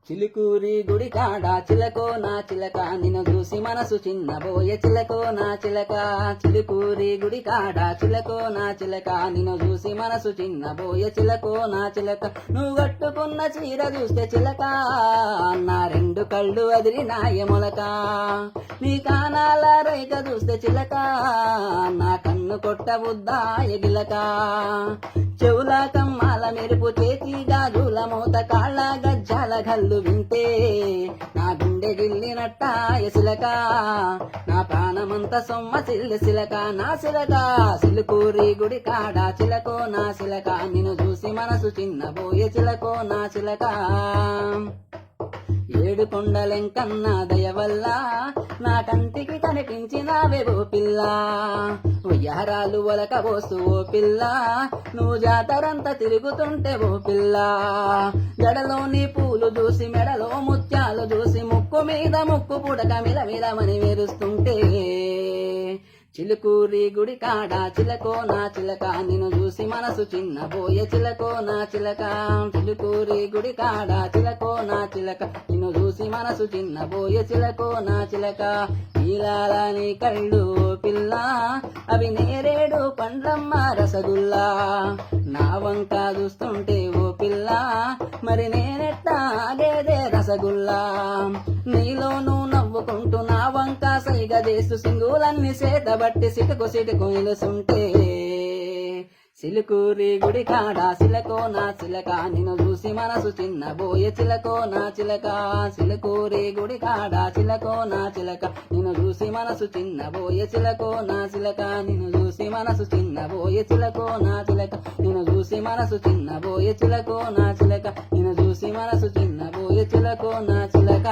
చిలుకూరి గుడి కాడ చిలకో నా చిలక నిన్ను చూసి మనసు చిన్నబోయే చిలకో నా చిలక చిలుకూరి గుడి కాడ చిలకో నా చిలక నిన్ను చూసి మనసు చిన్నబోయే చిలకో నా చిలక నువ్వు కట్టుకున్న చీర చూస్తే చిలక నా రెండు కళ్ళు అదిరి నాయములక నీ కానాల రేఖ చూస్తే చిలక నా కన్ను కొట్ట బుద్దాయ గిలక చెవుల కమ్మాల మెరుపు చేతి గాజుల మూత కాళ్ళ గజ్జాల గల్లు వింటే నా గుండె గిల్లినట్ట ఎసిలక నా ప్రాణమంత సొమ్మ సిలక నా సిలక సిలుకూరి గుడి కాడ చిలకో నా చిలక నిన్ను చూసి మనసు చిన్నబోయే చిలకో నా చిలక ఏడు కొండలెంకన్న దయ వల్ల నా కంటికి కనిపించినావే ఓ పిల్ల ఉయ్యారాలు ఒలక పోస్తూ ఓ పిల్ల నువ్వు జాతరంతా తిరుగుతుంటే ఓ పిల్ల జడలోని పూలు చూసి మెడలో ముత్యాలు చూసి ముక్కు మీద ముక్కు పుడక మిలమిలమని మెరుస్తుంటే చిలుకూరి గుడి కాడ చిలకో నా చిలక నిన్ను చూసి మనసు చిన్నబోయే చిలకో నా చిలక చిలుకూరి గుడి కాడ చిలకో నా చిలక నిన్ను చూసి మనసు చిన్నబోయే చిలకో నా చిలక నీలాలని కళ్ళు పిల్ల అవి నేరేడు పండ్లమ్మ రసగుల్లా నా వంక చూస్తుంటే ఓ పిల్ల మరి నేనెట్టా ఆగేదే రసగుల్లా నీలోనూ నవ్వుకుంటూ నా వంక సైగ చేస్తూ సింగులన్నీ సేతబట్టి సిటుకు నిలుసుంటే సిలుకూరి గుడి కాడ సిలకో నా చిలక నిన్ను చూసి మనసు చిన్నబోయే చిలకో నా చిలక సిలుకూరి గుడి కాడ చిలకో నా చిలక నిన్ను చూసి మనసు చిన్నబోయే చిలకో నా చిలక నిన్ను చూసి మనసు చిన్నబోయే చిలకో నా చిలక నిన్ను చూసి మనసు చిన్నబోయే చిలకో నా చిలక నిన్ను చూసి మనసు చిన్నబోయే చిలకో నా చిలక